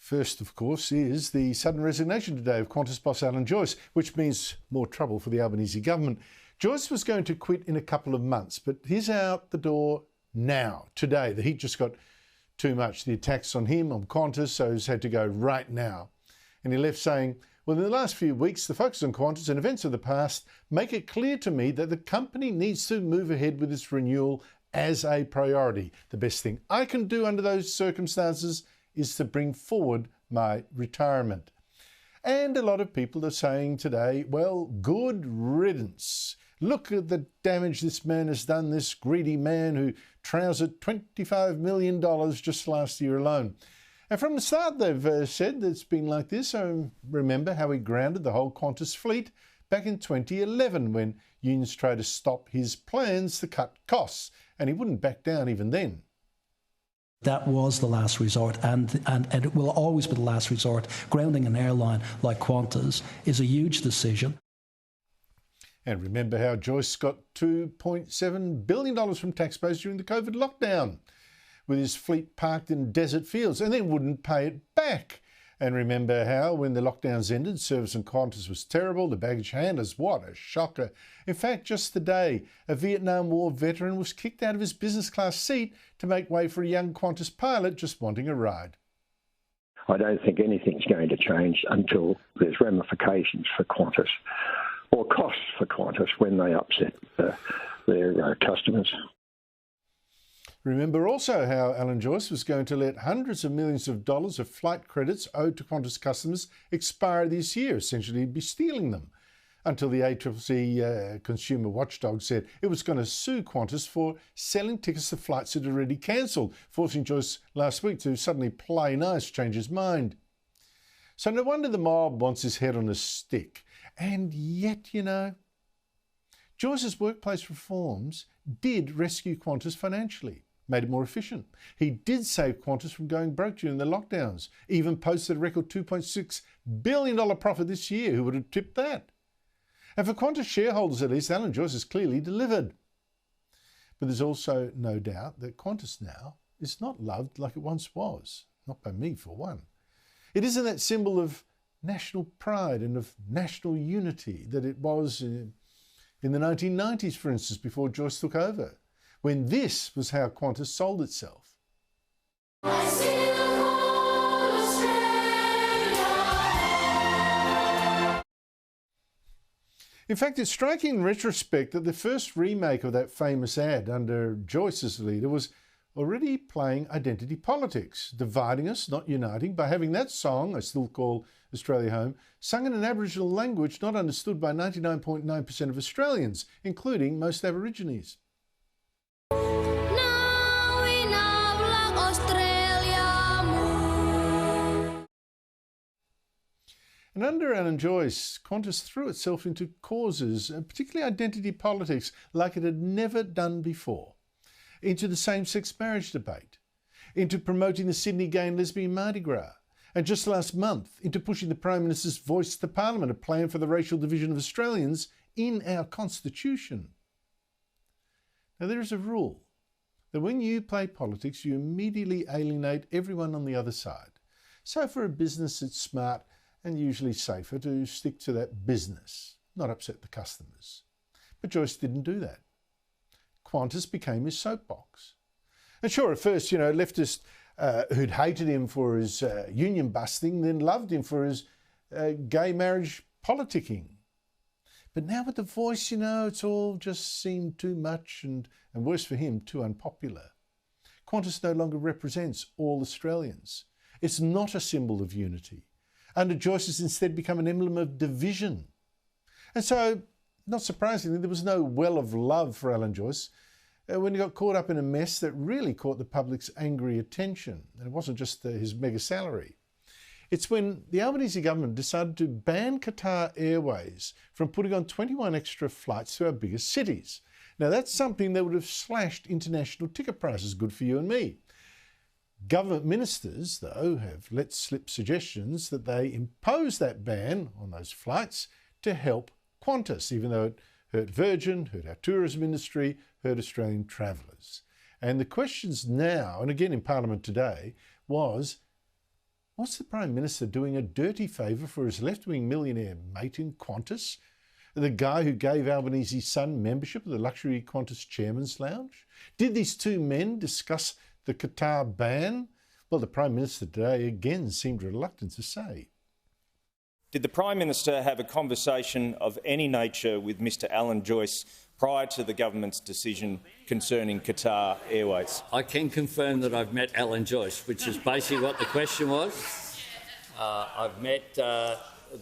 First, of course, is the sudden resignation today of Qantas boss Alan Joyce, which means more trouble for the Albanese government. Joyce was going to quit in a couple of months, but he's out the door now, today. The heat just got too much. The attacks on him, on Qantas, so he's had to go right now. And he left saying, well, in the last few weeks, the focus on Qantas and events of the past make it clear to me that the company needs to move ahead with its renewal as a priority. The best thing I can do under those circumstances is to bring forward my retirement. And a lot of people are saying today, well, good riddance. Look at the damage this man has done, this greedy man who trousered $25 million just last year alone. And from the start, they've said that it's been like this. I remember how he grounded the whole Qantas fleet back in 2011 when unions tried to stop his plans to cut costs, and he wouldn't back down even then. That was the last resort, and it will always be the last resort. Grounding an airline like Qantas is a huge decision. And remember how Joyce got $2.7 billion from taxpayers during the COVID lockdown, with his fleet parked in desert fields, and then wouldn't pay it back. And remember how, when the lockdowns ended, service on Qantas was terrible. The baggage handlers, what a shocker. In fact, just today, a Vietnam War veteran was kicked out of his business class seat to make way for a young Qantas pilot just wanting a ride. I don't think anything's going to change until there's ramifications for Qantas, or costs for Qantas when they upset their customers. Remember also how Alan Joyce was going to let hundreds of millions of dollars of flight credits owed to Qantas customers expire this year, essentially be stealing them, until the ACCC consumer watchdog said it was going to sue Qantas for selling tickets to flights it had already cancelled, forcing Joyce last week to suddenly play nice, change his mind. So no wonder the mob wants his head on a stick. And yet, you know, Joyce's workplace reforms did rescue Qantas financially, made it more efficient. He did save Qantas from going broke during the lockdowns, even posted a record $2.6 billion profit this year. Who would have tipped that? And for Qantas shareholders at least, Alan Joyce has clearly delivered. But there's also no doubt that Qantas now is not loved like it once was, not by me for one. It isn't that symbol of national pride and of national unity that it was in the 1990s, for instance, before Joyce took over, when this was how Qantas sold itself. In fact, it's striking in retrospect that the first remake of that famous ad under Joyce as leader was already playing identity politics, dividing us, not uniting, by having that song, I still call Australia home, sung in an Aboriginal language not understood by 99.9% of Australians, including most Aborigines. And under Alan Joyce, Qantas threw itself into causes, particularly identity politics, like it had never done before, into the same-sex marriage debate, into promoting the Sydney Gay and Lesbian Mardi Gras, and just last month, into pushing the Prime Minister's voice to Parliament, a plan for the racial division of Australians in our Constitution. Now, there is a rule that when you play politics, you immediately alienate everyone on the other side. So for a business, it's smart and usually safer to stick to that business, not upset the customers. But Joyce didn't do that. Qantas became his soapbox. And sure, at first, you know, leftists who'd hated him for his union busting, then loved him for his gay marriage politicking. But now with the Voice, you know, it's all just seemed too much and worse for him, too unpopular. Qantas no longer represents all Australians. It's not a symbol of unity. Under Joyce, it's instead become an emblem of division. And so, not surprisingly, there was no well of love for Alan Joyce when he got caught up in a mess that really caught the public's angry attention. And it wasn't just his mega salary. It's when the Albanese government decided to ban Qatar Airways from putting on 21 extra flights to our biggest cities. Now, that's something that would have slashed international ticket prices, good for you and me. Government ministers, though, have let slip suggestions that they impose that ban on those flights to help Qantas, even though it hurt Virgin, hurt our tourism industry, hurt Australian travellers. And the questions now, and again in Parliament today, was, Was the Prime Minister doing a dirty favour for his left-wing millionaire mate in Qantas, the guy who gave Albanese's son membership of the luxury Qantas Chairman's Lounge? Did these two men discuss the Qatar ban? Well, the Prime Minister today again seemed reluctant to say. Did the Prime Minister have a conversation of any nature with Mr Alan Joyce prior to the government's decision concerning Qatar Airways? I can confirm that I've met Alan Joyce, which is basically what the question was.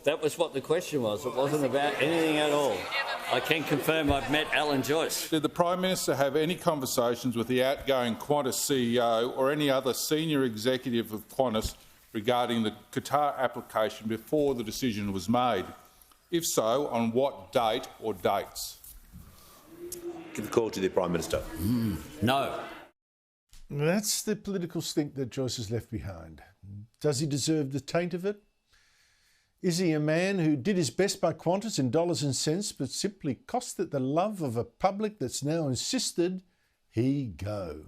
That was what the question was. It wasn't about anything at all. I can confirm I've met Alan Joyce. Did the Prime Minister have any conversations with the outgoing Qantas CEO or any other senior executive of Qantas regarding the Qatar application before the decision was made? If so, on what date or dates? Give the call to the Prime Minister. No. That's the political stink that Joyce has left behind. Does he deserve the taint of it? Is he a man who did his best by Qantas in dollars and cents but simply cost it the love of a public that's now insisted he go?